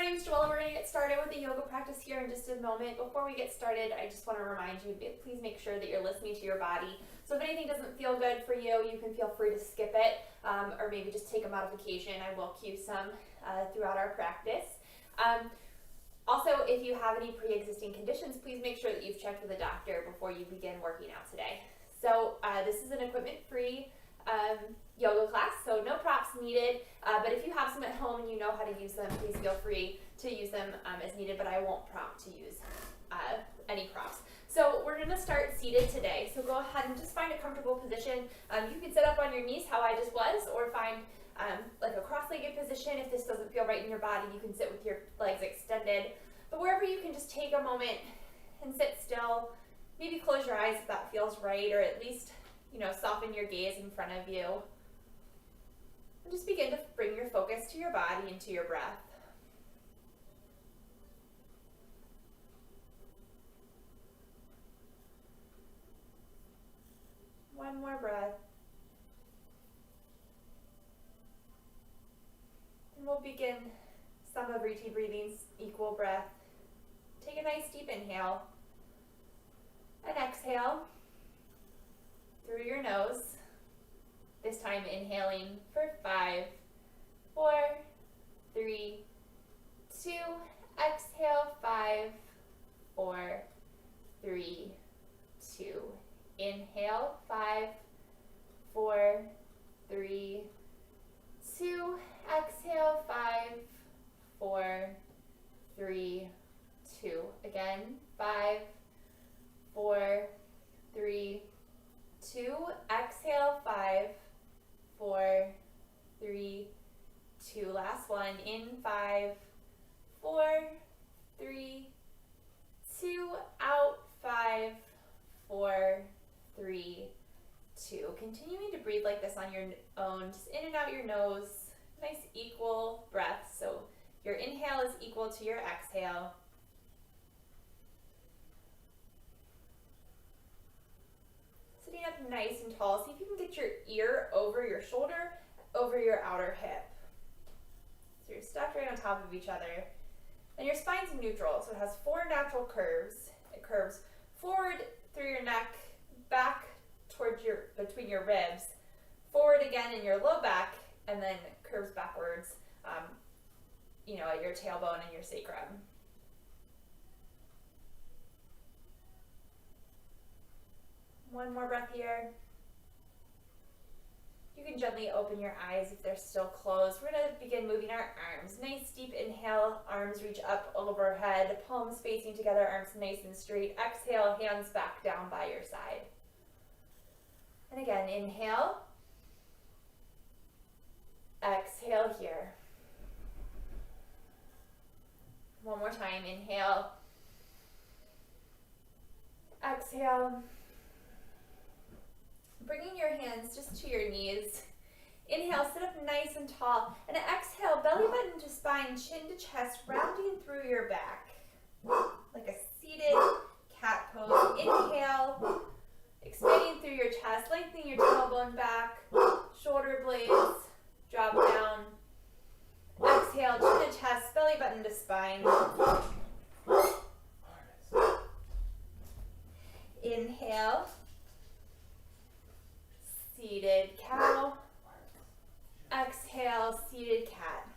name's Joella. We're going to get started with the yoga practice here in just a moment. Before we get started, I just want to remind you, please make sure that you're listening to your body. So if anything doesn't feel good for you, you can feel free to skip it, or maybe just take a modification. I will cue some throughout our practice. Also, if you have any pre-existing conditions, please make sure that you've checked with a doctor before you begin working out today. So this is an equipment-free yoga class, so no props needed, but if you have some at home and you know how to use them, please feel free to use them as needed, but I won't prompt to use any props. So we're going to start seated today, so go ahead and just find a comfortable position. You can sit up on your knees how I just was, or find like a cross-legged position. If this doesn't feel right in your body, you can sit with your legs extended, but wherever you can just take a moment and sit still, maybe close your eyes if that feels right, or at least soften your gaze in front of you. And just begin to bring your focus to your body and to your breath. One more breath. And we'll begin Samavriti breathings, equal breath. Take a nice deep inhale and exhale through your nose. This time inhaling for 5, 4, 3, 2. Exhale 5, 4, 3, 2. Inhale 5, 4, 3, 2. Exhale 5, 4, 3, 2. Again, 5, 4, 3, 2. Exhale 5, 4, 3, 2. Last one. In 5, 4, 3, 2. Out 5, 4, 3, 2. Continuing to breathe like this on your own, just in and out your nose. Nice equal breath. So your inhale is equal to your exhale. Sitting up nice and tall. See if you can get your ear over your shoulder, over your outer hip. So you're stacked right on top of each other. And your spine's neutral, so it has 4 natural curves. It curves forward through your neck, back towards between your ribs, forward again in your low back, and then curves backwards, at your tailbone and your sacrum. One more breath here. You can gently open your eyes if they're still closed. We're going to begin moving our arms. Nice deep inhale, arms reach up overhead, palms facing together, arms nice and straight. Exhale, hands back down by your side. And again, inhale. Exhale here. One more time, inhale. Exhale. Bringing your hands just to your knees. Inhale, sit up nice and tall. And exhale, belly button to spine, chin to chest, rounding through your back. Like a seated cat pose. Inhale, expanding through your chest, lengthening your tailbone back, shoulder blades, drop down. Exhale, chin to chest, belly button to spine. Inhale. Seated cow. Exhale, seated cat.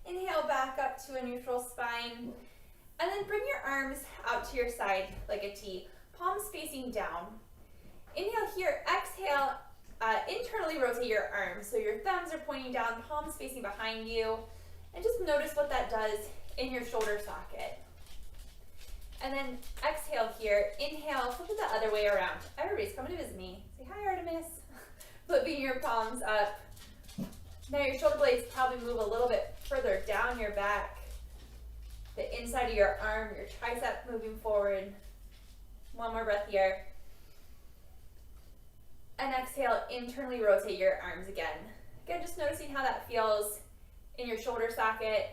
Inhale, back up to a neutral spine. And then bring your arms out to your side like a T. Palms facing down. Inhale here. Exhale, internally rotate your arms. So your thumbs are pointing down, palms facing behind you. And just notice what that does in your shoulder socket. And then exhale here. Inhale, flip it the other way around. Everybody's coming to visit me. Say hi, Artemis. Flipping your palms up. Now your shoulder blades probably move a little bit further down your back. The inside of your arm, your tricep moving forward. One more breath here. And exhale, internally rotate your arms again. Again, just noticing how that feels in your shoulder socket.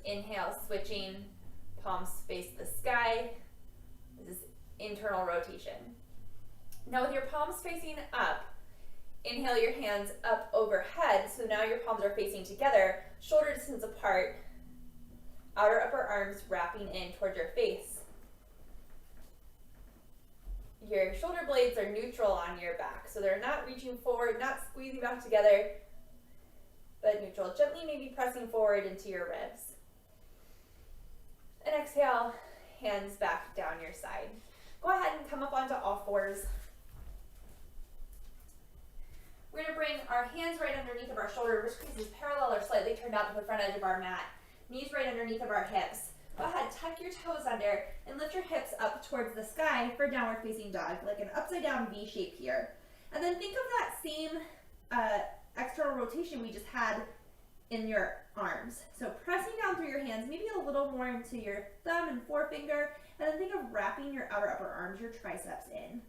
Inhale, switching, palms face the sky. This is internal rotation. Now with your palms facing up, Inhale your hands up overhead, so now your palms are facing together, shoulder distance apart, outer upper arms wrapping in towards your face. Your shoulder blades are neutral on your back, so they're not reaching forward, not squeezing back together, but neutral. Gently maybe pressing forward into your ribs. And exhale, hands back down your side. Go ahead and come up onto all fours. We're going to bring our hands right underneath of our shoulder, wrist creases parallel or slightly turned out to the front edge of our mat. Knees right underneath of our hips. Go ahead, tuck your toes under and lift your hips up towards the sky for downward facing dog, like an upside down V shape here. And then think of that same external rotation we just had in your arms. So pressing down through your hands, maybe a little more into your thumb and forefinger, and then think of wrapping your outer upper arms, your triceps in.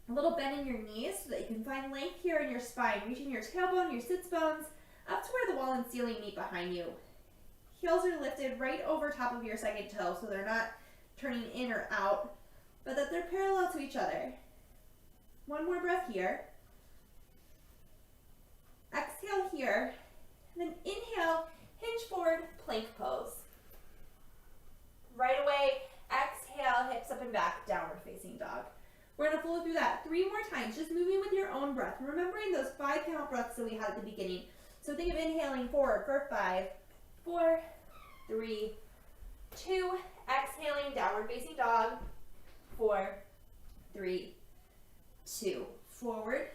A little bend in your knees so that you can find length here in your spine, reaching your tailbone, your sits bones, up to where the wall and ceiling meet behind you. Heels are lifted right over top of your second toe, so they're not turning in or out, but that they're parallel to each other. One more breath here. Exhale here, and then inhale, hinge forward, plank pose. Right away, exhale, hips up and back, downward facing dog. We're going to flow through that 3 more times, just moving with your own breath, remembering those 5 count breaths that we had at the beginning. So think of inhaling forward for 5, 4, 3, 2, exhaling, downward facing dog, 4, 3, 2, forward.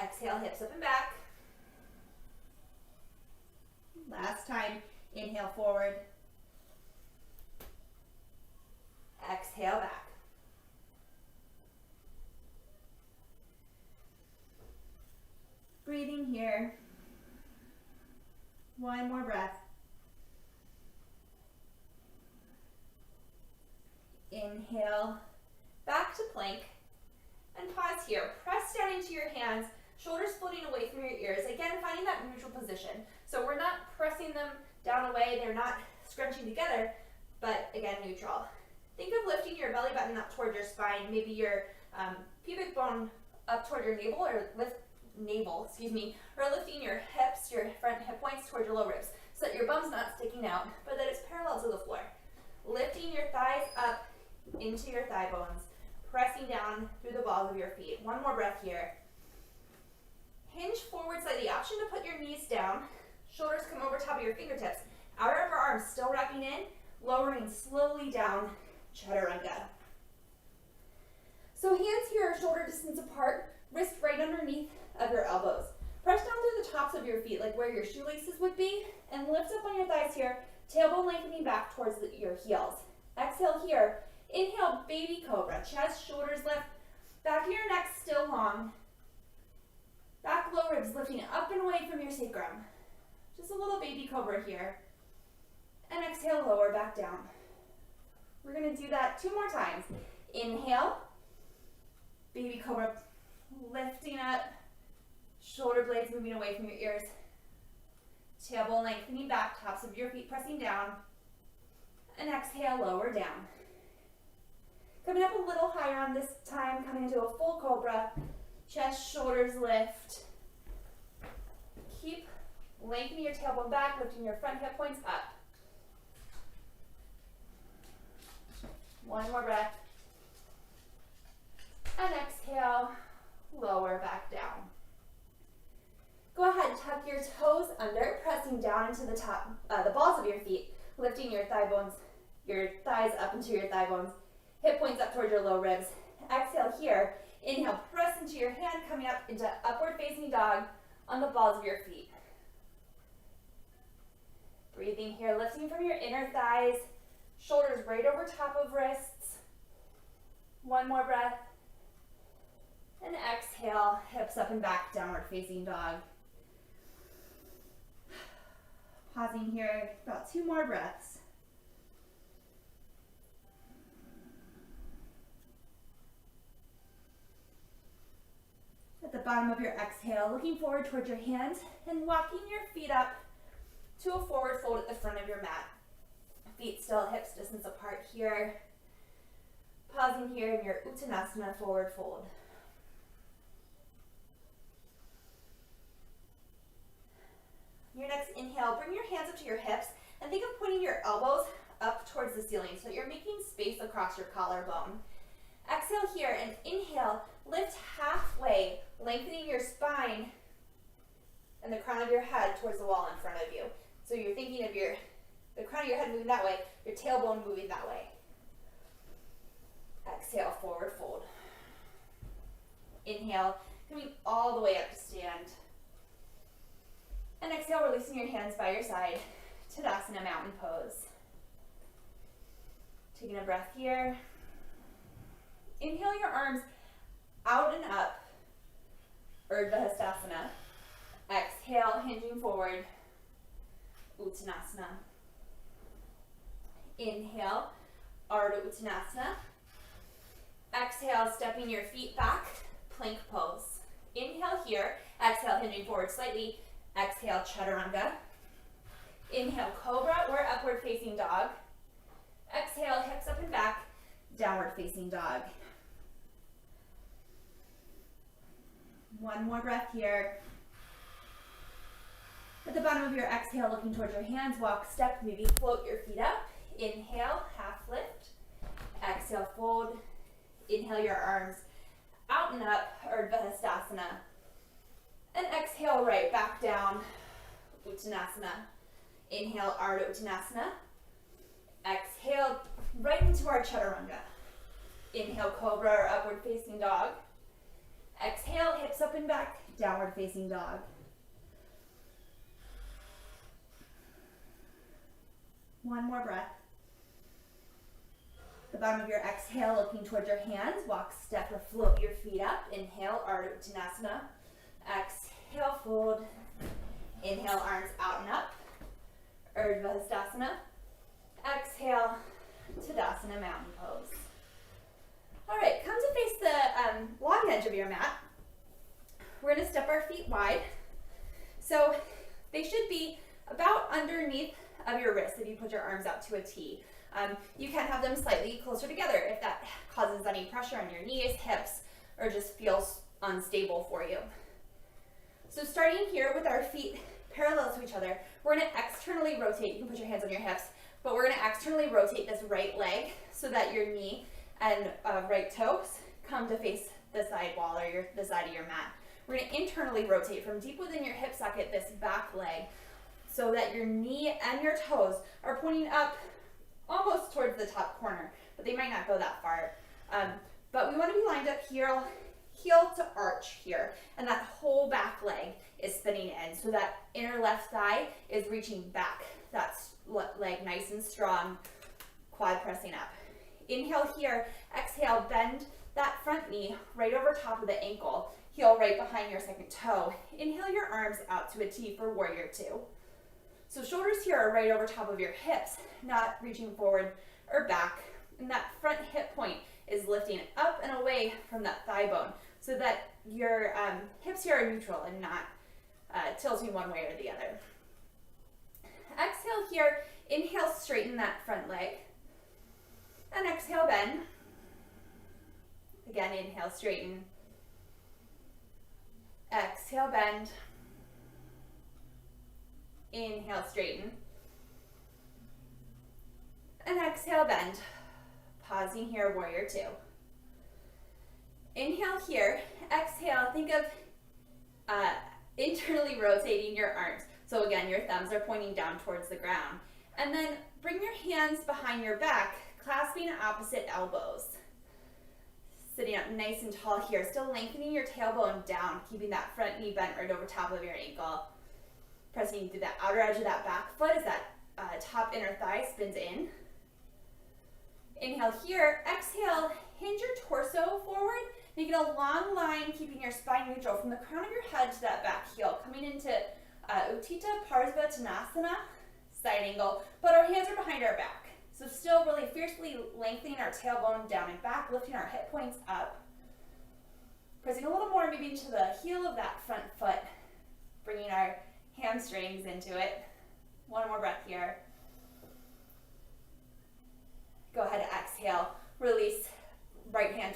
Exhale, hips up and back. Last time, inhale forward. Exhale back. Breathing here. One more breath. Inhale, back to plank, and pause here. Press down into your hands, shoulders floating away from your ears. Again, finding that neutral position. So we're not pressing them down away, they're not scrunching together, but again, neutral. Think of lifting your belly button up toward your spine, maybe your pubic bone up toward your navel, or lifting your hips, your front hip points toward your low ribs, so that your bum's not sticking out, but that it's parallel to the floor. Lifting your thighs up into your thigh bones, pressing down through the balls of your feet. One more breath here. Hinge forward slightly, option to put your knees down, shoulders come over top of your fingertips, outer upper arms still wrapping in, lowering slowly down, Chaturanga. So hands here are shoulder distance apart, wrist right underneath of your elbows. Press down through the tops of your feet, like where your shoelaces would be, and lift up on your thighs here, tailbone lengthening back towards your heels. Exhale here. Inhale, baby cobra. Chest, shoulders lift. Back of your neck still long. Back low ribs lifting up and away from your sacrum. Just a little baby cobra here. And exhale, lower back down. We're going to do that 2 more times. Inhale, baby cobra, lifting up, shoulder blades moving away from your ears. Tailbone lengthening back, tops of your feet pressing down. And exhale, lower down. Coming up a little higher on this time, coming into a full cobra. Chest, shoulders lift. Keep lengthening your tailbone back, lifting your front hip points up. One more breath. And exhale, lower back down. Go ahead, tuck your toes under, pressing down into the top, the balls of your feet, lifting your thigh bones, your thighs up into your thigh bones, hip points up towards your low ribs. Exhale here. Inhale, press into your hand, coming up into upward facing dog on the balls of your feet. Breathing here, lifting from your inner thighs, shoulders right over top of wrists. One more breath. And exhale, hips up and back, downward facing dog. Pausing here, about 2 more breaths. At the bottom of your exhale, looking forward towards your hands and walking your feet up to a forward fold at the front of your mat. Feet still hips distance apart here. Pausing here in your Uttanasana forward fold. Your next inhale, bring your hands up to your hips and think of pointing your elbows up towards the ceiling so that you're making space across your collarbone. Exhale here and inhale, lift halfway, lengthening your spine and the crown of your head towards the wall in front of you. So you're thinking of the crown of your head moving that way, your tailbone moving that way. Exhale, forward fold. Inhale, coming all the way up to stand. And exhale, releasing your hands by your side. Tadasana, mountain pose. Taking a breath here. Inhale your arms out and up. Urdhva Hastasana. Exhale, hinging forward. Uttanasana. Inhale, Ardha Uttanasana. Exhale, stepping your feet back, plank pose. Inhale here, exhale, hinging forward slightly. Exhale, Chaturanga. Inhale, Cobra or upward facing dog. Exhale, hips up and back, downward facing dog. One more breath here. At the bottom of your exhale, looking towards your hands, walk, step, maybe float your feet up. Inhale, half lift. Exhale, fold. Inhale your arms out and up, Urdhva Hastasana. And exhale, right back down, Uttanasana. Inhale, Ardha Uttanasana. Exhale, right into our Chaturanga. Inhale, Cobra or upward facing dog. Exhale, hips up and back, downward facing dog. One more breath. The bottom of your exhale, looking towards your hands, walk, step, or float your feet up. Inhale, Ardha Uttanasana. Exhale, fold. Inhale, arms out and up. Urdhva Hastasana. Exhale, Tadasana, mountain pose. All right, come to face the long edge of your mat. We're going to step our feet wide. So they should be about underneath of your wrists if you put your arms out to a T. You can have them slightly closer together if that causes any pressure on your knees, hips, or just feels unstable for you. So starting here with our feet parallel to each other, we're going to externally rotate. You can put your hands on your hips, but we're going to externally rotate this right leg so that your knee and right toes come to face the side wall or the side of your mat. We're going to internally rotate from deep within your hip socket this back leg so that your knee and your toes are pointing up almost towards the top corner, but they might not go that far. But we want to be lined up here, heel to arch here, and that whole back leg is spinning in, so that inner left thigh is reaching back. That's leg nice and strong, quad pressing up. Inhale here, exhale, bend that front knee right over top of the ankle, heel right behind your second toe. Inhale your arms out to a T for warrior two. So shoulders here are right over top of your hips, not reaching forward or back. And that front hip point is lifting up and away from that thigh bone so that your hips here are neutral and not tilting one way or the other. Exhale here, inhale, straighten that front leg. And exhale, bend. Again, inhale, straighten. Exhale, bend. Inhale, straighten. And exhale, bend. Pausing here, warrior two. Inhale here, exhale, think of internally rotating your arms. So again, your thumbs are pointing down towards the ground. And then bring your hands behind your back, clasping opposite elbows. Sitting up nice and tall here, still lengthening your tailbone down, keeping that front knee bent right over top of your ankle. Pressing through that outer edge of that back foot as that top inner thigh spins in. Inhale here, exhale, hinge your torso forward, make it a long line, keeping your spine neutral from the crown of your head to that back heel, coming into Utthita Parsvatanasana, side angle, but our hands are behind our back. So still really fiercely lengthening our tailbone down and back, lifting our hip points up. Pressing a little more maybe into the heel of that front foot, bringing our hamstrings into it. One more breath here. Go ahead and exhale. Release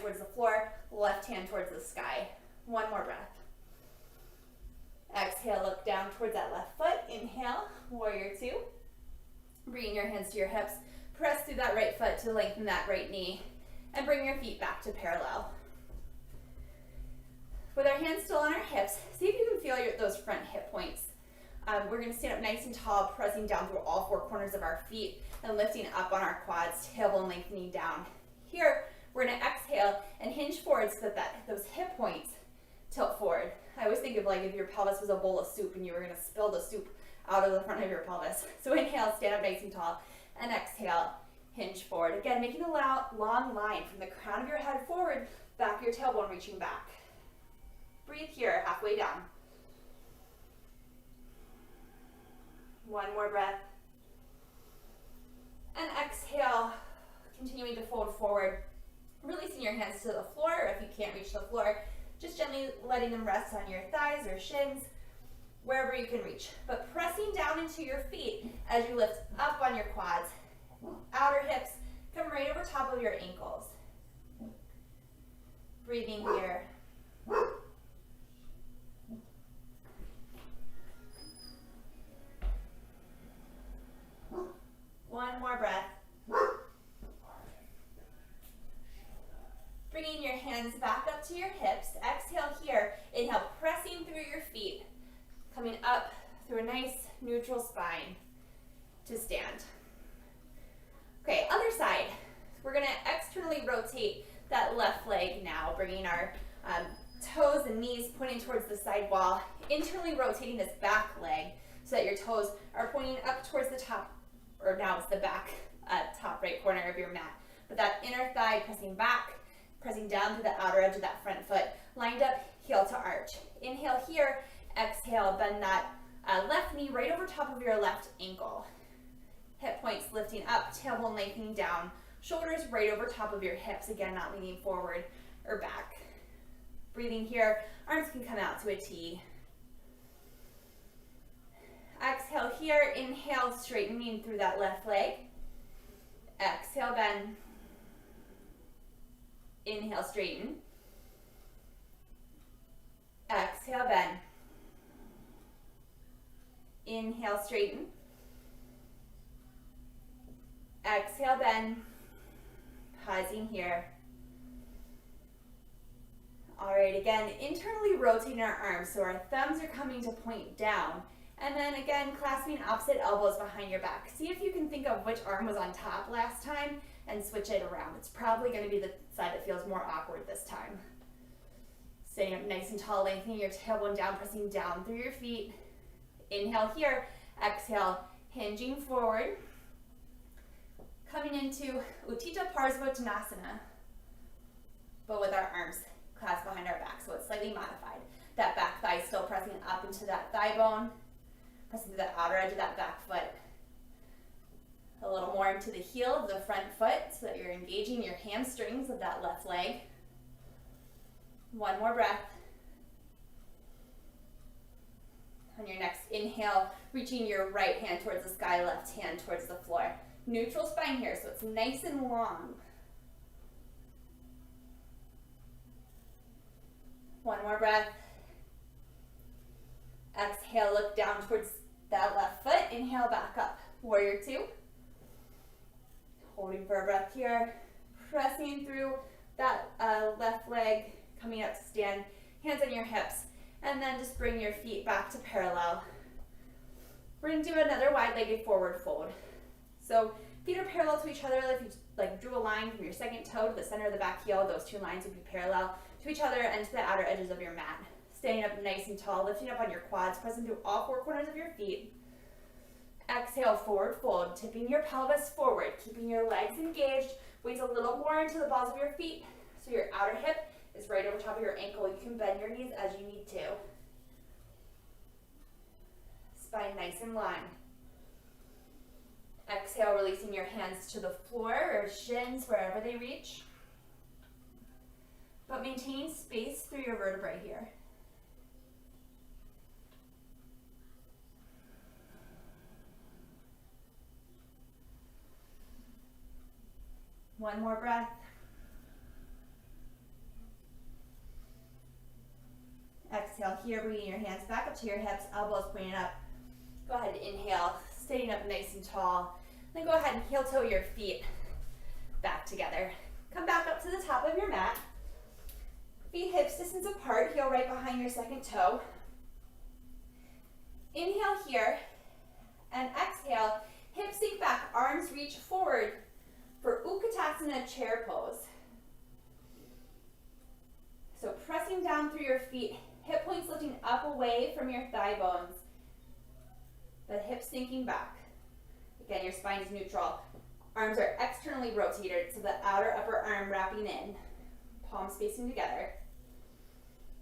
towards the floor, left hand towards the sky. One more breath. Exhale, look down towards that left foot. Inhale, warrior two. Bring your hands to your hips. Press through that right foot to lengthen that right knee. And bring your feet back to parallel. With our hands still on our hips, see if you can feel those front hip points. We're going to stand up nice and tall, pressing down through all four corners of our feet and lifting up on our quads, tailbone lengthening down. Here, we're going to exhale and hinge forward so that those hip points tilt forward. I always think of like if your pelvis was a bowl of soup and you were going to spill the soup out of the front of your pelvis. So inhale, stand up nice and tall, and exhale, hinge forward. Again, making a long line from the crown of your head forward, back of your tailbone reaching back. Breathe here, halfway down. One more breath. And exhale, continuing to fold forward, releasing your hands to the floor, or if you can't reach the floor, just gently letting them rest on your thighs or shins, wherever you can reach. But pressing down into your feet as you lift up on your quads. Outer hips come right over top of your ankles. Breathing here. One more breath. Bringing your hands back up to your hips. Exhale here. Inhale, pressing through your feet. Coming up through a nice neutral spine to stand. Okay, other side. We're going to externally rotate that left leg now, bringing our toes and knees pointing towards the side wall. Internally rotating this back leg so that your toes are pointing up towards the top, or now it's the back top right corner of your mat. But that inner thigh pressing back, pressing down to the outer edge of that front foot, lined up, heel to arch. Inhale here, exhale, bend that left knee right over top of your left ankle. Hip points lifting up, tailbone lengthening down, shoulders right over top of your hips, again, not leaning forward or back. Breathing here, arms can come out to a T. Exhale here, inhale, straightening through that left leg. Exhale, bend. Inhale, straighten. Exhale, bend. Inhale, straighten. Exhale, bend. Pausing here. All right, again, internally rotating our arms so our thumbs are coming to point down. And then again, clasping opposite elbows behind your back. See if you can think of which arm was on top last time and switch it around. It's probably going to be the side that feels more awkward this time. Sitting up nice and tall, lengthening your tailbone down, pressing down through your feet. Inhale here, exhale, hinging forward. Coming into Utthita Parsvottanasana, but with our arms clasped behind our back, so it's slightly modified. That back thigh still pressing up into that thigh bone, pressing to the outer edge of that back foot. A little more into the heel of the front foot so that you're engaging your hamstrings of that left leg. One more breath. On your next inhale, reaching your right hand towards the sky, left hand towards the floor. Neutral spine here, so it's nice and long. One more breath. Exhale, look down towards that left foot. Inhale, back up. Warrior two. Holding for a breath here. Pressing through that left leg, coming up to stand. Hands on your hips. And then just bring your feet back to parallel. We're going to do another wide-legged forward fold. So feet are parallel to each other. If you drew a line from your second toe to the center of the back heel, those two lines would be parallel to each other and to the outer edges of your mat. Standing up nice and tall, lifting up on your quads, pressing through all four corners of your feet. Exhale, forward fold, tipping your pelvis forward, keeping your legs engaged. Weight a little more into the balls of your feet so your outer hip is right over top of your ankle. You can bend your knees as you need to. Spine nice and long. Exhale, releasing your hands to the floor or shins, wherever they reach. But maintaining space through your vertebrae here. One more breath. exhale here, bringing your hands back up to your hips, elbows pointing up. Go ahead and inhale, staying up nice and tall. Then go ahead and heel toe your feet back together. Come back up to the top of your mat. Feet hips distance apart, heel right behind your second toe. Inhale here, and exhale, hips sink back, arms reach forward for Utkatasana chair pose. So pressing down through your feet, hip points lifting up away from your thigh bones, but hips sinking back. Again, your spine is neutral. Arms are externally rotated, so the outer upper arm wrapping in, palms facing together.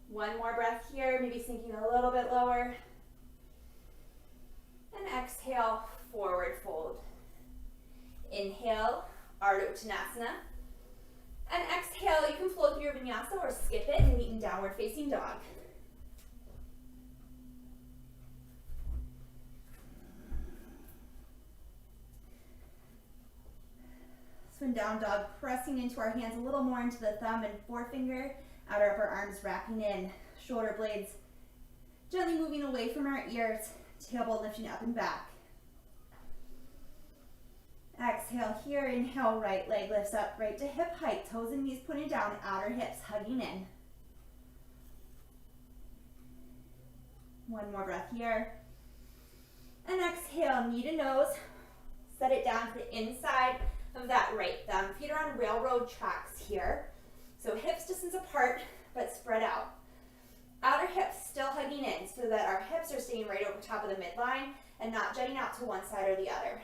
One more breath here, maybe sinking a little bit lower. And exhale, forward fold. Inhale, Ardha Uttanasana. And exhale, you can float through your vinyasa or skip it and meet in downward facing dog. So in down dog, pressing into our hands a little more into the thumb and forefinger, outer upper arms wrapping in, shoulder blades gently moving away from our ears, tailbone lifting up and back. Exhale here, inhale, right leg lifts up, right to hip height, toes and knees pointing down, outer hips hugging in. One more breath here. And exhale, knee to nose, set it down to the inside of that right thumb. Feet are on railroad tracks here. So hips distance apart, but spread out. Outer hips still hugging in so that our hips are staying right over top of the midline and not jutting out to one side or the other.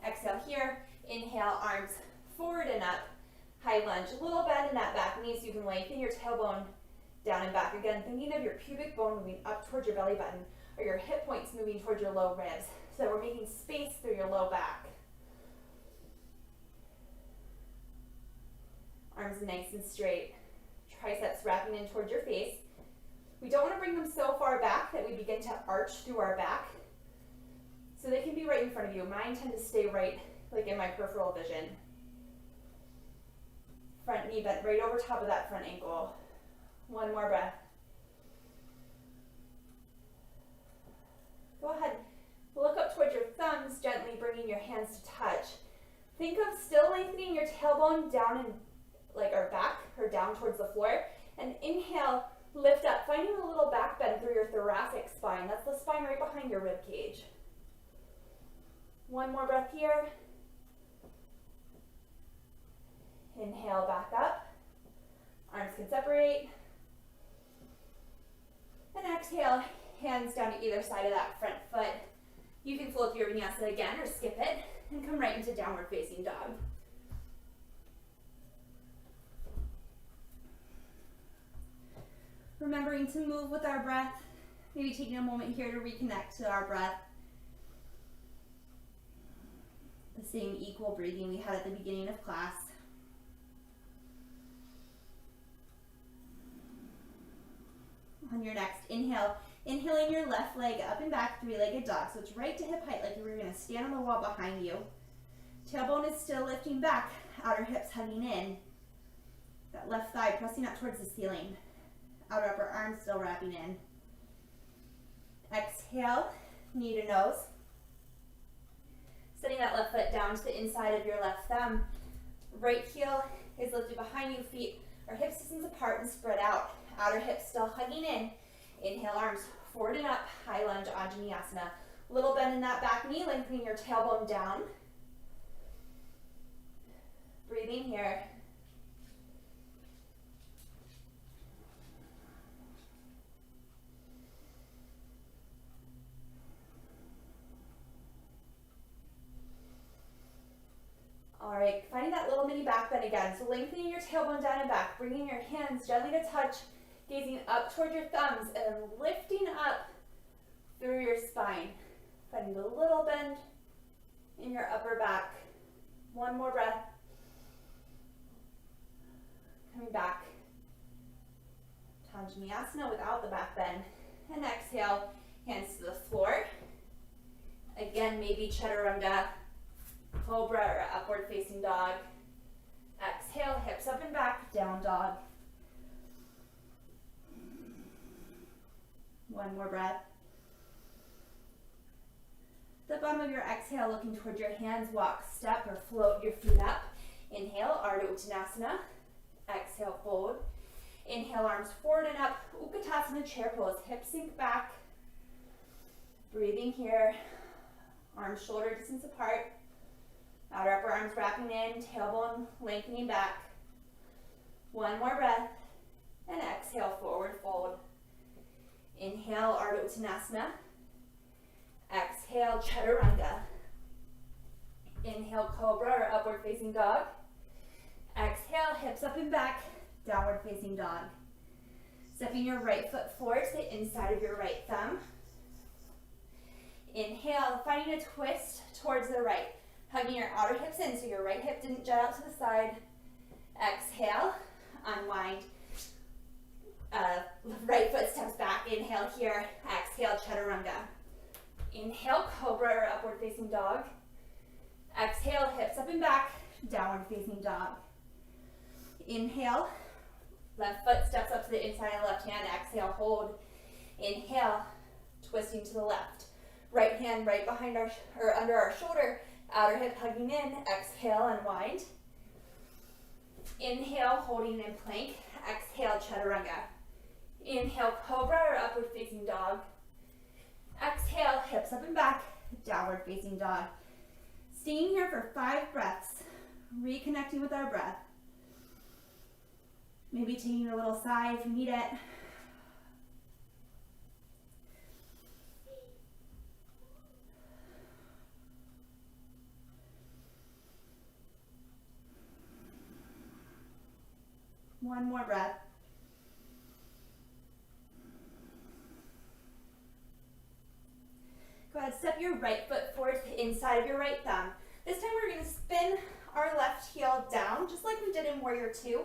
Exhale here, inhale, arms forward and up, high lunge, a little bend in that back knee so you can lengthen your tailbone down and back. Again, thinking of your pubic bone moving up towards your belly button or your hip points moving towards your low ribs so that we're making space through your low back. Arms nice and straight, triceps wrapping in towards your face. We don't want to bring them so far back that we begin to arch through our back. So they can be right in front of you. Mine tend to stay right, like in my peripheral vision. Front knee bent right over top of that front ankle. One more breath. Go ahead, look up towards your thumbs, gently bringing your hands to touch. Think of still lengthening your tailbone down and like our back or down towards the floor. And inhale, lift up, finding a little back bend through your thoracic spine. That's the spine right behind your rib cage. One more breath here. Inhale, back up. Arms can separate. And exhale, hands down to either side of that front foot. You can float through your vinyasa again or skip it and come right into downward facing dog. Remembering to move with our breath, maybe taking a moment here to reconnect to our breath. The same equal breathing we had at the beginning of class. On your next inhale, inhaling your left leg up and back, three-legged dog. So it's right to hip height like you were going to stand on the wall behind you. Tailbone is still lifting back, outer hips hugging in. That left thigh pressing up towards the ceiling. Outer upper arm still wrapping in. Exhale, knee to nose. Setting that left foot down to the inside of your left thumb. Right heel is lifted behind you, feet are hips distance apart and spread out. Outer hips still hugging in. Inhale, arms forward and up, high lunge, Anjaneyasana. Little bend in that back knee, lengthening your tailbone down. Breathing here. All right, finding that little mini back bend again. So lengthening your tailbone down and back, bringing your hands gently to touch, gazing up toward your thumbs and lifting up through your spine. Finding the little bend in your upper back. One more breath. Coming back. Anjaneyasana without the back bend. And exhale, hands to the floor. Again, maybe chaturanga, cobra or upward facing dog. Exhale, hips up and back, down dog. One more breath. The bottom of your exhale, looking towards your hands, walk, step, or float your feet up. Inhale, Ardha Uttanasana. Exhale, fold. Inhale, arms forward and up. Utkatasana, chair pose. Hips sink back. Breathing here. Arms shoulder distance apart. Outer upper arms wrapping in. Tailbone lengthening back. One more breath. And exhale, forward fold. Inhale, Ardha Uttanasana. Exhale, Chaturanga. Inhale, Cobra or upward facing dog. Exhale, hips up and back, downward facing dog. Stepping your right foot forward to the inside of your right thumb. Inhale, finding a twist towards the right. Hugging your outer hips in so your right hip didn't jut out to the side. Exhale, unwind. Right foot steps back. Inhale here. Exhale, Chaturanga. Inhale, Cobra or upward facing dog. Exhale, hips up and back, downward facing dog. Inhale, left foot steps up to the inside of the left hand. Exhale, hold. Inhale, twisting to the left. Right hand right behind our or under our shoulder. Outer hip hugging in. Exhale, unwind. Inhale, holding in plank. Exhale, Chaturanga. Inhale, Cobra or upward facing dog. Exhale, hips up and back, downward facing dog. Staying here for 5 breaths, reconnecting with our breath. Maybe taking a little sigh if you need it. One more breath. Go ahead, step your right foot forward to the inside of your right thumb. This time we're going to spin our left heel down, just like we did in Warrior 2,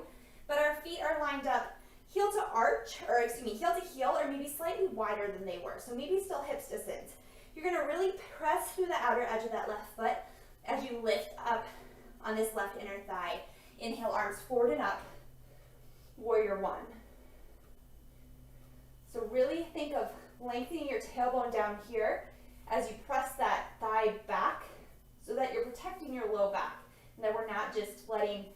but our feet are lined up heel to arch, or excuse me, heel to heel, or maybe slightly wider than they were, so maybe still hips distance. You're going to really press through the outer edge of that left foot as you lift up on this left inner thigh. Inhale, arms forward and up, Warrior 1. So really think of lengthening your tailbone down here as you press that thigh back so that you're protecting your low back and that we're not just letting,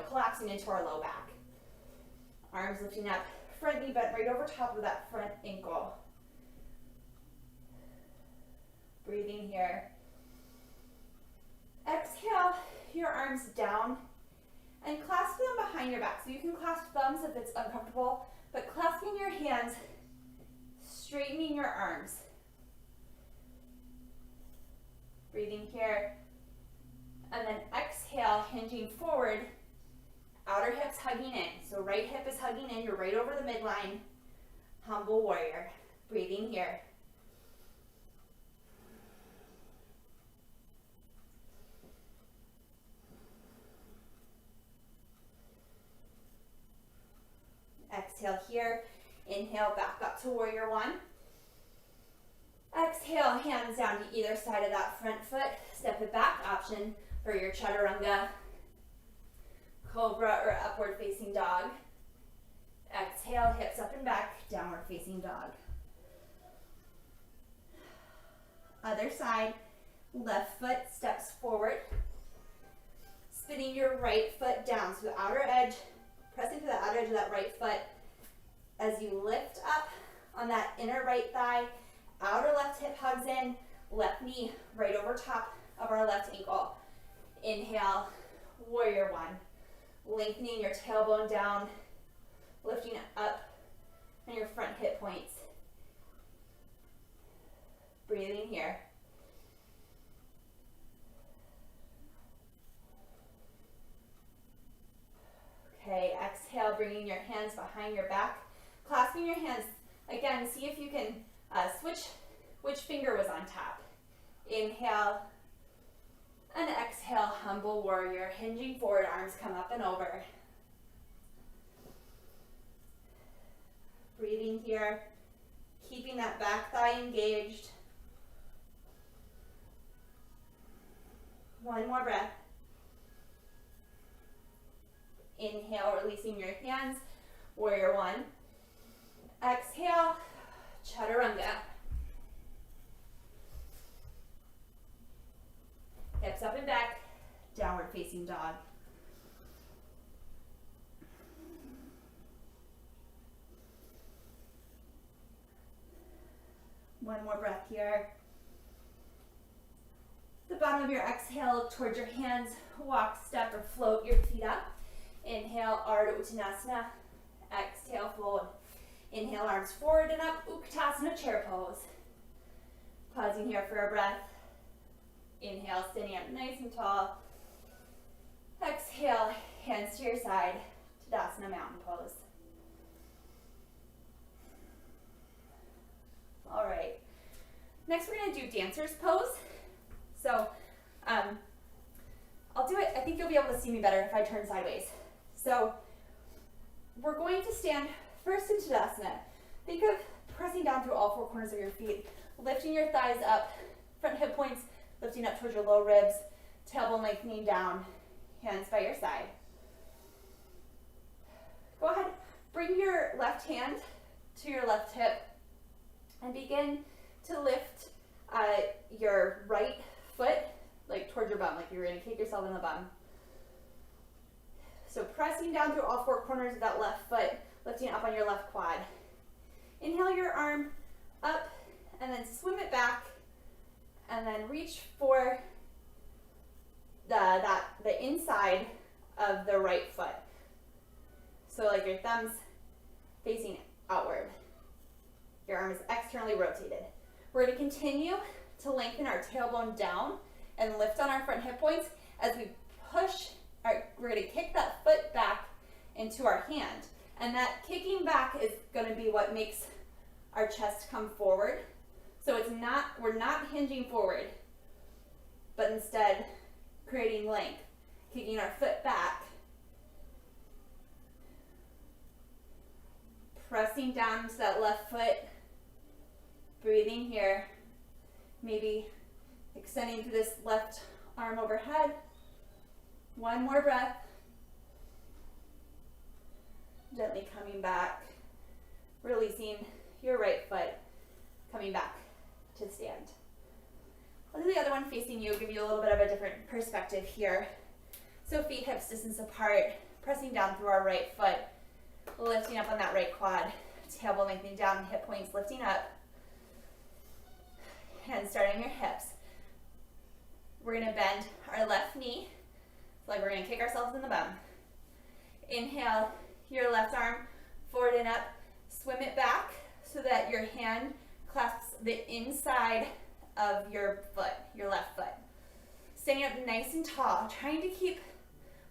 collapsing into our low back. Arms lifting up, front knee bent right over top of that front ankle. Breathing here. Exhale your arms down and clasp them behind your back. So you can clasp thumbs if it's uncomfortable, but clasping your hands, straightening your arms. Breathing here. And then exhale, hinging forward, outer hips hugging in. So right hip is hugging in, you're right over the midline. Humble warrior. Breathing here. Exhale here. Inhale, back up to Warrior 1. Exhale, hands down to either side of that front foot. Step it back, option for your Chaturanga, Cobra, or upward facing dog. Exhale, hips up and back, downward facing dog. Other side, left foot steps forward. Spinning your right foot down, so the outer edge, pressing to the outer edge of that right foot as you lift up on that inner right thigh. Outer left hip hugs in, left knee right over top of our left ankle. Inhale, Warrior 1. Lengthening your tailbone down, lifting up on your front hip points. Breathing here. Okay, exhale, bringing your hands behind your back, clasping your hands. Again, see if you can switch which finger was on top. Inhale and exhale, humble warrior, hinging forward, arms come up and over. Breathing here, keeping that back thigh engaged. One more breath. Inhale, releasing your hands, Warrior 1. Exhale, chaturanga. Hips up and back, downward facing dog. One more breath here. The bottom of your exhale, look towards your hands, walk, step, or float your feet up. Inhale, Ardha Uttanasana. Exhale, fold. Inhale, arms forward and up, Utkatasana, chair pose. Pausing here for a breath. Inhale, standing up nice and tall. Exhale, hands to your side, Tadasana, mountain pose. All right, next we're gonna do dancer's pose. So I'll do it, I think you'll be able to see me better if I turn sideways. So we're going to stand first in Tadasana. Think of pressing down through all four corners of your feet, lifting your thighs up, front hip points lifting up towards your low ribs, tailbone lengthening down, hands by your side. Go ahead, bring your left hand to your left hip and begin to lift your right foot like towards your bum, like you're gonna kick yourself in the bum. So pressing down through all four corners of that left foot, lifting up on your left quad. Inhale your arm up and then swim it back and then reach for the inside of the right foot. So like your thumbs facing outward. Your arm is externally rotated. We're going to continue to lengthen our tailbone down and lift on our front hip points as we push. We're going to kick that foot back into our hand. And that kicking back is going to be what makes our chest come forward. So we're not hinging forward, but instead creating length, kicking our foot back, pressing down into that left foot, breathing here, maybe extending through this left arm overhead. One more breath. Gently coming back, releasing your right foot, coming back to stand. I'll do the other one facing you, give you a little bit of a different perspective here. So feet hips distance apart, pressing down through our right foot, lifting up on that right quad, tailbone lengthening down, hip points lifting up, hands starting on your hips. We're gonna bend our left knee, like we're gonna kick ourselves in the bum. Inhale, your left arm forward and up, swim it back so that your hand clasps the inside of your foot, your left foot. Standing up nice and tall, trying to keep,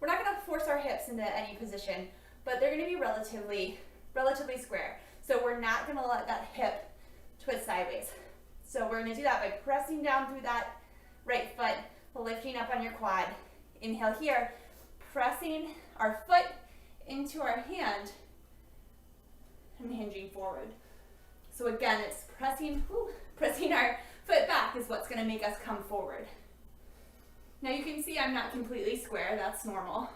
we're not gonna force our hips into any position, but they're gonna be relatively square. So we're not gonna let that hip twist sideways. So we're gonna do that by pressing down through that right foot, lifting up on your quad. Inhale here, pressing our foot into our hand and hinging forward. So again, it's pressing our foot back is what's gonna make us come forward. Now you can see I'm not completely square, that's normal.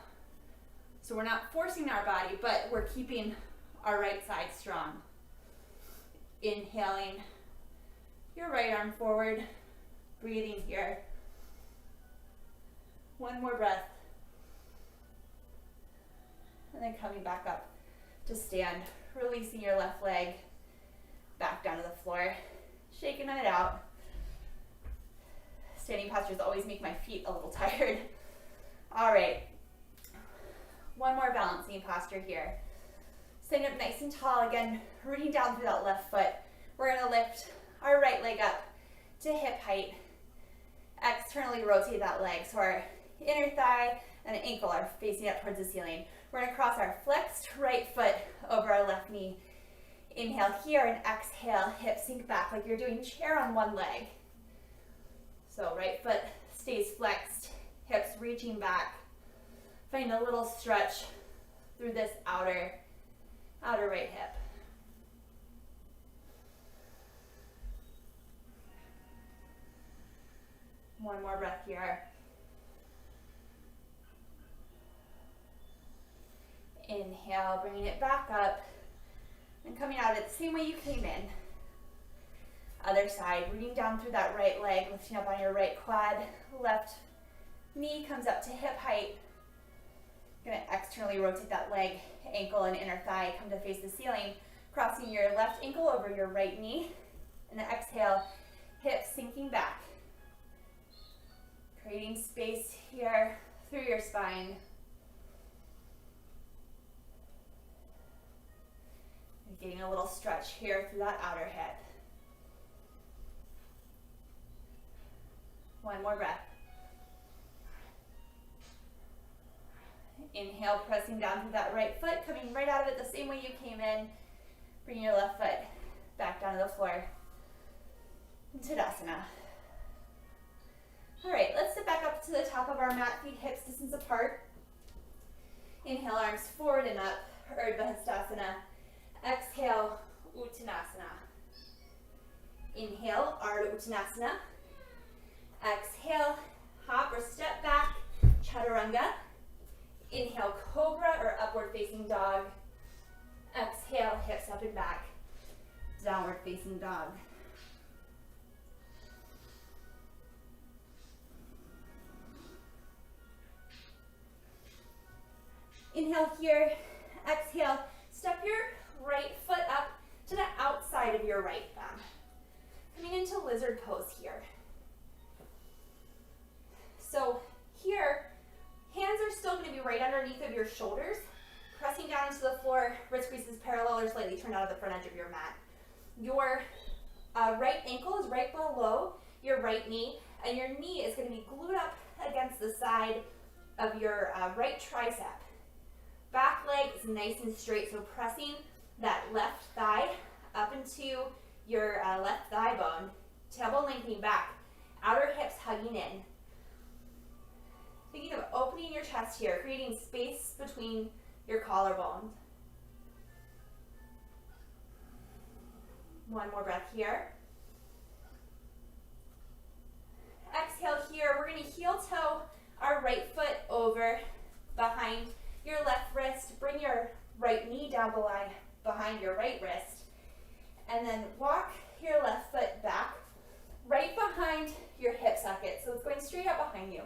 So we're not forcing our body, but we're keeping our right side strong. Inhaling your right arm forward, breathing here. One more breath. And then coming back up to stand, releasing your left leg back down to the floor, shaking it out. Standing postures always make my feet a little tired. All right, one more balancing posture here. Standing up nice and tall, again, rooting down through that left foot. We're gonna lift our right leg up to hip height, externally rotate that leg so our inner thigh and ankle are facing up towards the ceiling. We're gonna cross our flexed right foot over our left knee. Inhale here and exhale, hips sink back like you're doing chair on one leg. So right foot stays flexed, hips reaching back. Find a little stretch through this outer right hip. One more breath here. Inhale, bringing it back up. And coming out of it the same way you came in. Other side, rooting down through that right leg, lifting up on your right quad. Left knee comes up to hip height. Gonna externally rotate that leg, ankle and inner thigh, come to face the ceiling, crossing your left ankle over your right knee. And then exhale, hips sinking back. Creating space here through your spine. And getting a little stretch here through that outer hip. One more breath. Inhale, pressing down through that right foot, coming right out of it the same way you came in. Bring your left foot back down to the floor. Tadasana. All right, let's sit back up to the top of our mat, feet hips distance apart. Inhale, arms forward and up, Urdhva Hastasana. Exhale, Uttanasana. Inhale, Ardha Uttanasana. Exhale, hop or step back, Chaturanga. Inhale, Cobra or upward facing dog. Exhale, hips up and back, downward facing dog. Inhale here, exhale, step your right foot up to the outside of your right thumb. Coming into lizard pose here. So here, hands are still going to be right underneath of your shoulders, pressing down into the floor, wrist creases parallel or slightly turned out of the front edge of your mat. Your right ankle is right below your right knee, and your knee is going to be glued up against the side of your right tricep. Back leg is nice and straight, so pressing that left thigh up into your left thigh bone, tailbone lengthening back, outer hips hugging in. Thinking of opening your chest here, creating space between your collarbones. One more breath here. Exhale here, we're going to heel toe our right foot over behind your left wrist. Bring your right knee down behind your right wrist. And then walk your left foot back, right behind your hip socket. So it's going straight up behind you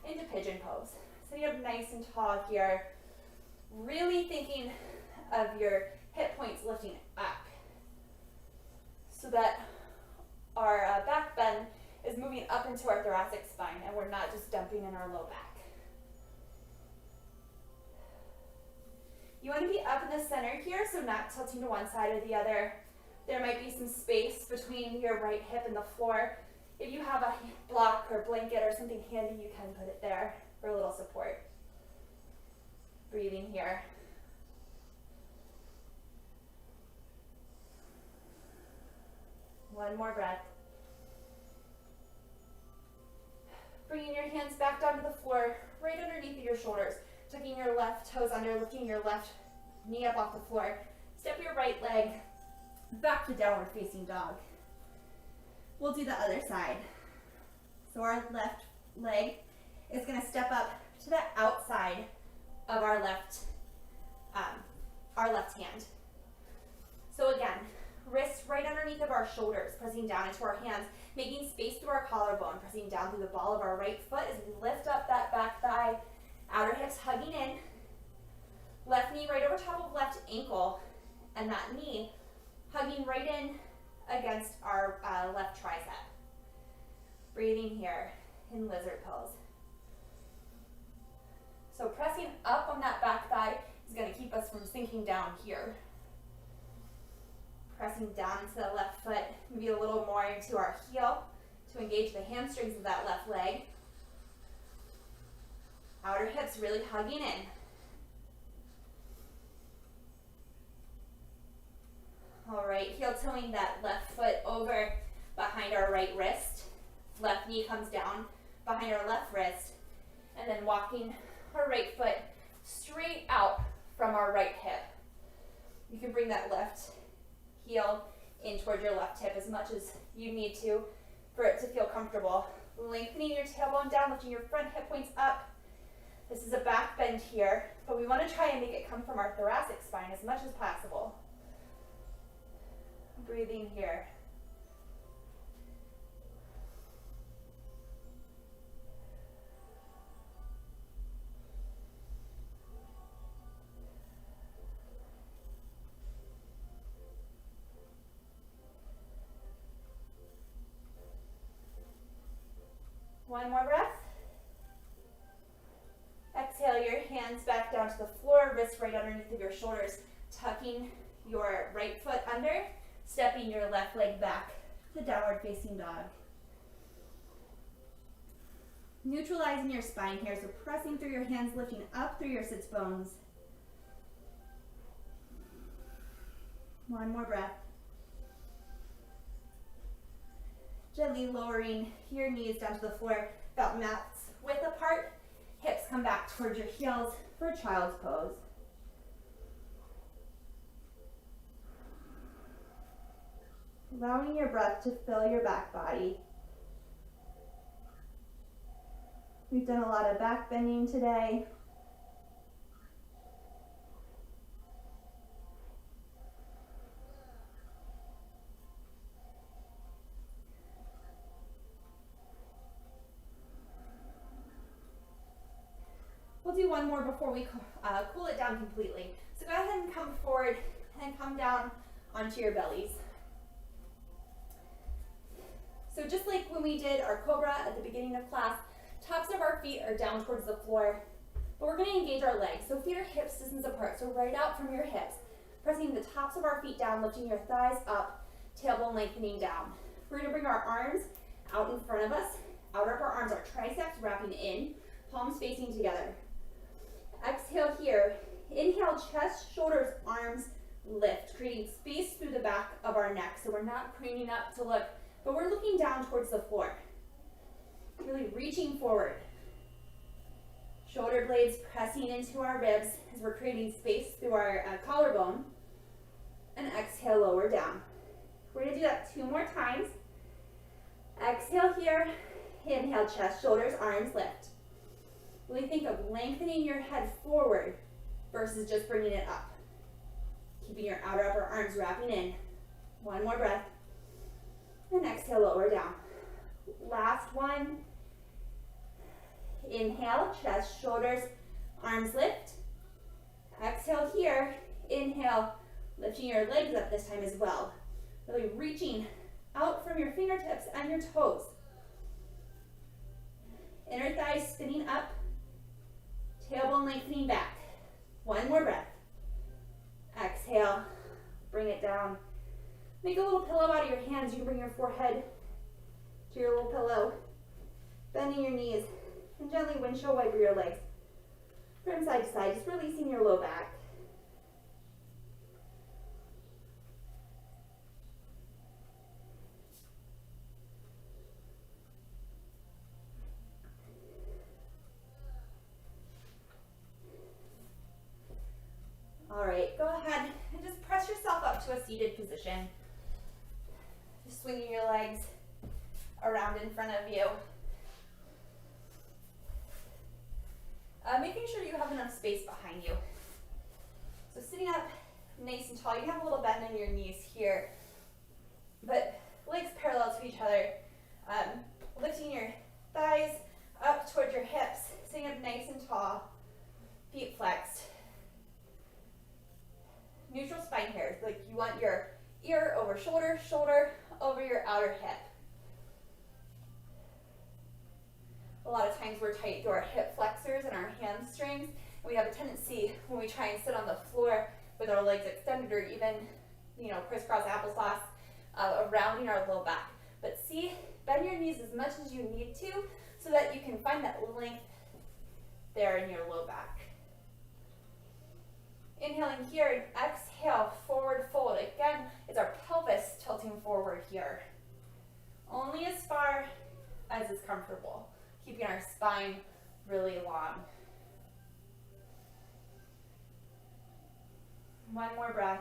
into pigeon pose. Sitting up nice and tall here. Really thinking of your hip points lifting up so that our back bend is moving up into our thoracic spine and we're not just dumping in our low back. You want to be up in the center here, so not tilting to one side or the other. There might be some space between your right hip and the floor. If you have a block or blanket or something handy, you can put it there for a little support. Breathing here. One more breath. Bringing your hands back down to the floor, right underneath your shoulders. Tucking your left toes under, lifting your left knee up off the floor. Step your right leg back to downward facing dog. We'll do the other side. So our left leg is going to step up to the outside of our left hand. So again, wrists right underneath of our shoulders, pressing down into our hands, making space through our collarbone, pressing down through the ball of our right foot as we lift up that back thigh, outer hips hugging in, left knee right over top of left ankle, and that knee hugging right in against our left tricep. Breathing here in lizard pose. So pressing up on that back thigh is going to keep us from sinking down here. Pressing down to the left foot, maybe a little more into our heel to engage the hamstrings of that left leg. Outer hips really hugging in. All right, heel toeing that left foot over behind our right wrist. Left knee comes down behind our left wrist. And then walking our right foot straight out from our right hip. You can bring that left heel in towards your left hip as much as you need to for it to feel comfortable. Lengthening your tailbone down, lifting your front hip points up. This is a back bend here, but we want to try and make it come from our thoracic spine as much as possible. Breathing here. One more breath. Exhale your hands back down to the floor, wrists right underneath of your shoulders, tucking your right foot under, stepping your left leg back to downward facing dog. Neutralizing your spine here, so pressing through your hands, lifting up through your sits bones. One more breath. Gently lowering your knees down to the floor, about mats width apart. Hips come back towards your heels for child's pose. Allowing your breath to fill your back body. We've done a lot of back bending today. We'll do one more before we cool it down completely. So go ahead and come forward and come down onto your bellies. So just like when we did our cobra at the beginning of class, tops of our feet are down towards the floor, but we're going to engage our legs. So feet are hips distance apart, so right out from your hips. Pressing the tops of our feet down, lifting your thighs up, tailbone lengthening down. We're going to bring our arms out in front of us, outer upper arms, our triceps wrapping in, palms facing together. Exhale here. Inhale, chest, shoulders, arms lift, creating space through the back of our neck. So we're not craning up to look, but we're looking down towards the floor. Really reaching forward. Shoulder blades pressing into our ribs as we're creating space through our collarbone. And exhale, lower down. We're going to do that 2 more times. Exhale here. Inhale, chest, shoulders, arms lift. Really think of lengthening your head forward versus just bringing it up. Keeping your outer upper arms wrapping in. One more breath. And exhale, lower down. Last one. Inhale, chest, shoulders, arms lift. Exhale here. Inhale, lifting your legs up this time as well. Really reaching out from your fingertips and your toes. Inner thighs spinning up. Tailbone lengthening back. One more breath. Exhale. Bring it down. Make a little pillow out of your hands. You can bring your forehead to your little pillow. Bending your knees. And gently windshield wiper your legs from side to side, just releasing your low back. All right, go ahead and just press yourself up to a seated position. Just swinging your legs around in front of you. Making sure you have enough space behind you. So sitting up nice and tall, you can have a little bend in your knees here, but legs parallel to each other. Lifting your thighs up towards your hips, sitting up nice and tall, feet flexed. Neutral spine here, like you want your ear over shoulder, shoulder over your outer hip. A lot of times we're tight to our hip flexors and our hamstrings. And we have a tendency when we try and sit on the floor with our legs extended or even, crisscross applesauce, rounding our low back. But see, bend your knees as much as you need to so that you can find that length there in your low back. Inhaling here and exhale, forward fold. Again, it's our pelvis tilting forward here. Only as far as is comfortable. Keeping our spine really long. One more breath.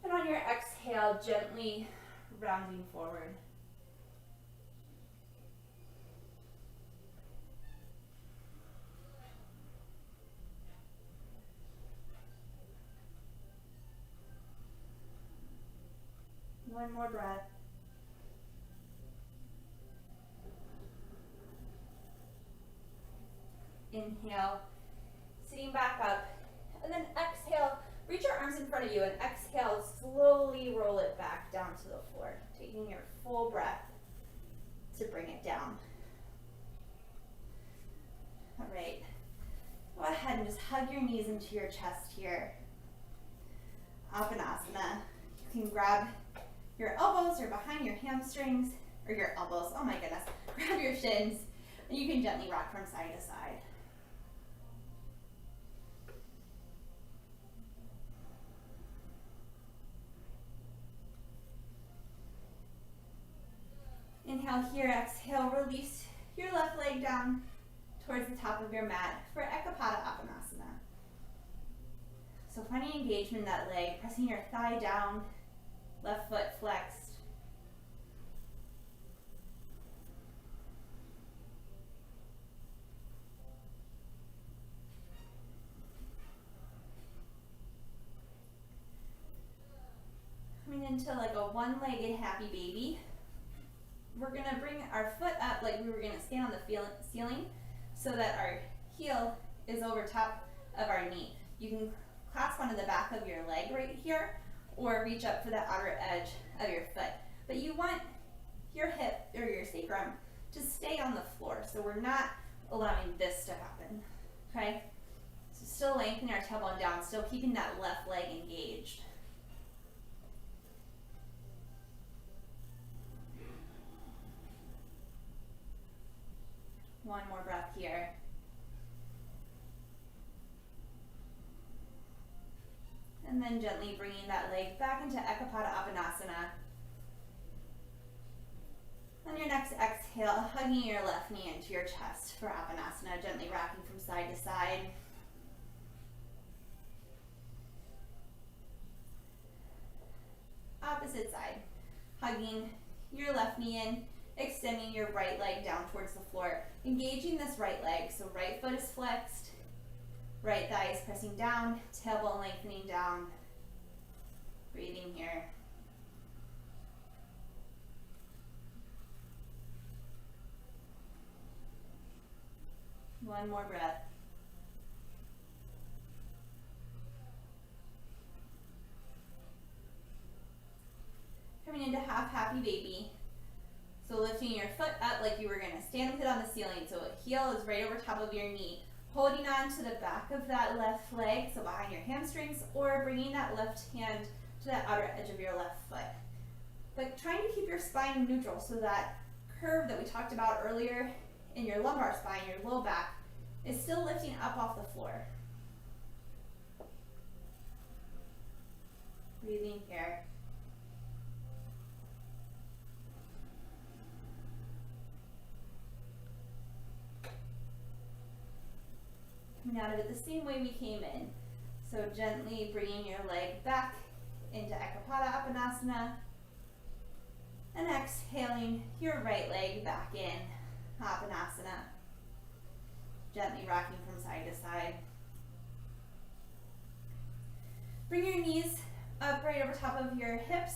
And on your exhale, gently rounding forward. One more breath. Inhale, sitting back up, and then exhale, reach your arms in front of you, and exhale, slowly roll it back down to the floor, taking your full breath to bring it down. All right, go ahead and just hug your knees into your chest here. Apanasana. You can grab your elbows or behind your hamstrings, or your elbows, oh my goodness, grab your shins, and you can gently rock from side to side. Inhale here, exhale, release your left leg down towards the top of your mat for Ekapada Apanasana. So finding engagement in that leg, pressing your thigh down, left foot flexed. Coming into like a one-legged happy baby. We're gonna bring our foot up like we were gonna stand on the ceiling so that our heel is over top of our knee. You can clasp onto the back of your leg right here or reach up for the outer edge of your foot. But you want your hip or your sacrum to stay on the floor, so we're not allowing this to happen, okay? So still lengthening our tailbone down, still keeping that left leg engaged. One more breath here. And then gently bringing that leg back into Ekapada Apanasana. On your next exhale, hugging your left knee into your chest for Apanasana, gently rocking from side to side. Opposite side, hugging your left knee in, extending your right leg down towards the floor, engaging this right leg, so right foot is flexed, right thigh is pressing down, tailbone lengthening down, breathing here. One more breath. Coming into half happy baby. So lifting your foot up like you were going to stand with it on the ceiling. So heel is right over top of your knee. Holding on to the back of that left leg, so behind your hamstrings, or bringing that left hand to the outer edge of your left foot. But trying to keep your spine neutral so that curve that we talked about earlier in your lumbar spine, your low back, is still lifting up off the floor. Breathing here. Coming out of it the same way we came in. So gently bringing your leg back into Ekapada Apanasana. And exhaling your right leg back in Apanasana. Gently rocking from side to side. Bring your knees up right over top of your hips.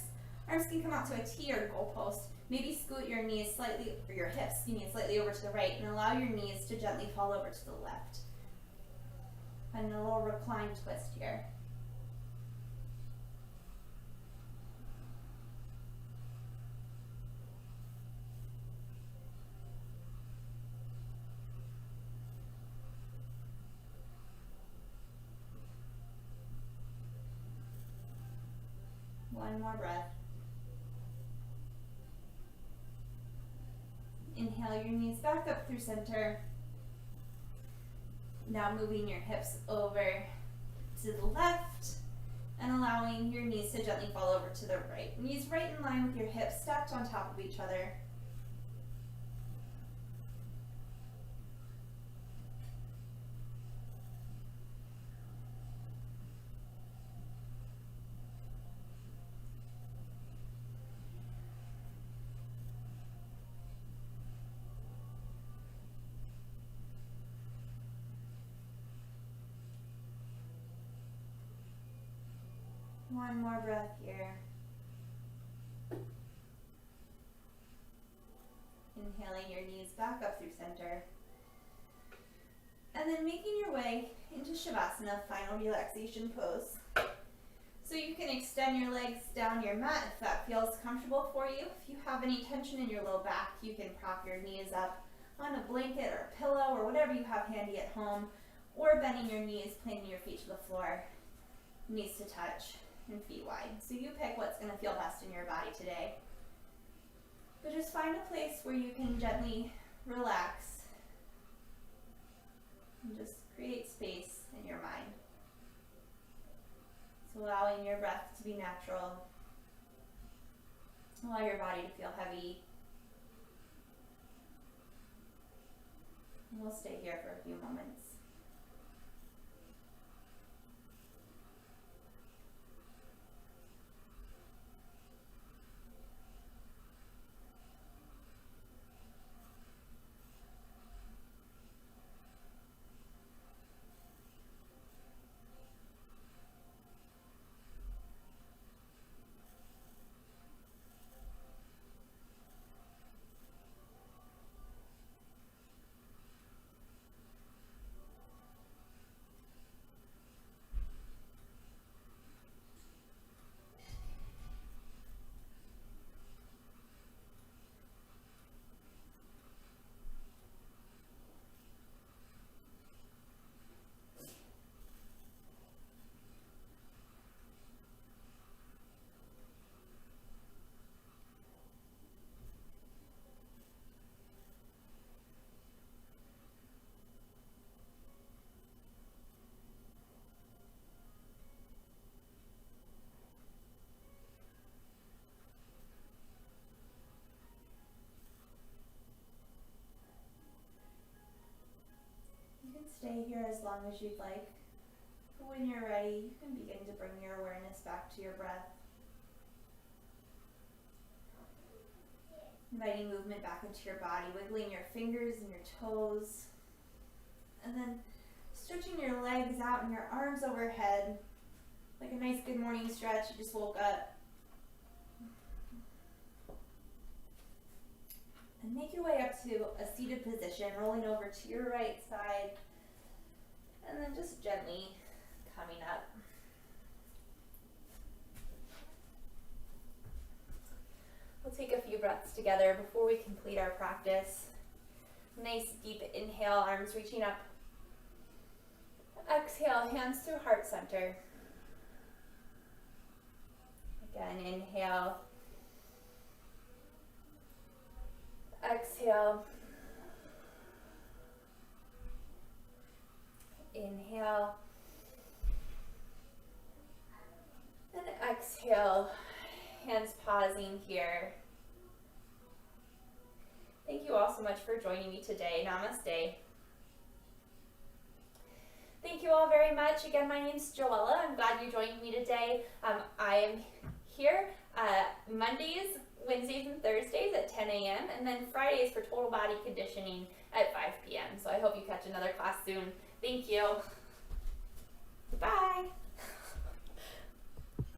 Arms can come out to a T or goalpost. Maybe scoot your knees slightly, or your hips, slightly over to the right, and allow your knees to gently fall over to the left. And a little reclined twist here. One more breath. Inhale your knees back up through center. Now moving your hips over to the left and allowing your knees to gently fall over to the right. Knees right in line with your hips stacked on top of each other. One more breath here. Inhaling your knees back up through center. And then making your way into Shavasana, final relaxation pose. So you can extend your legs down your mat if that feels comfortable for you. If you have any tension in your low back, you can prop your knees up on a blanket or a pillow or whatever you have handy at home, or bending your knees, planting your feet to the floor, knees to touch, and feet wide. So you pick what's going to feel best in your body today. But just find a place where you can gently relax and just create space in your mind. So allowing your breath to be natural. Allow your body to feel heavy. And we'll stay here for a few moments. Stay here as long as you'd like. But when you're ready, you can begin to bring your awareness back to your breath. Inviting movement back into your body, wiggling your fingers and your toes. And then stretching your legs out and your arms overhead. Like a nice good morning stretch, you just woke up. And make your way up to a seated position, rolling over to your right side. And then just gently coming up. We'll take a few breaths together before we complete our practice. Nice deep inhale, arms reaching up. Exhale, hands through heart center. Again, inhale. Exhale. Inhale. And exhale. Hands pausing here. Thank you all so much for joining me today. Namaste. Thank you all very much. Again, my name's Joella. I'm glad you joined me today. I am here Mondays, Wednesdays, and Thursdays at 10 a.m. and then Fridays for total body conditioning at 5 p.m. So I hope you catch another class soon. Thank you. Bye.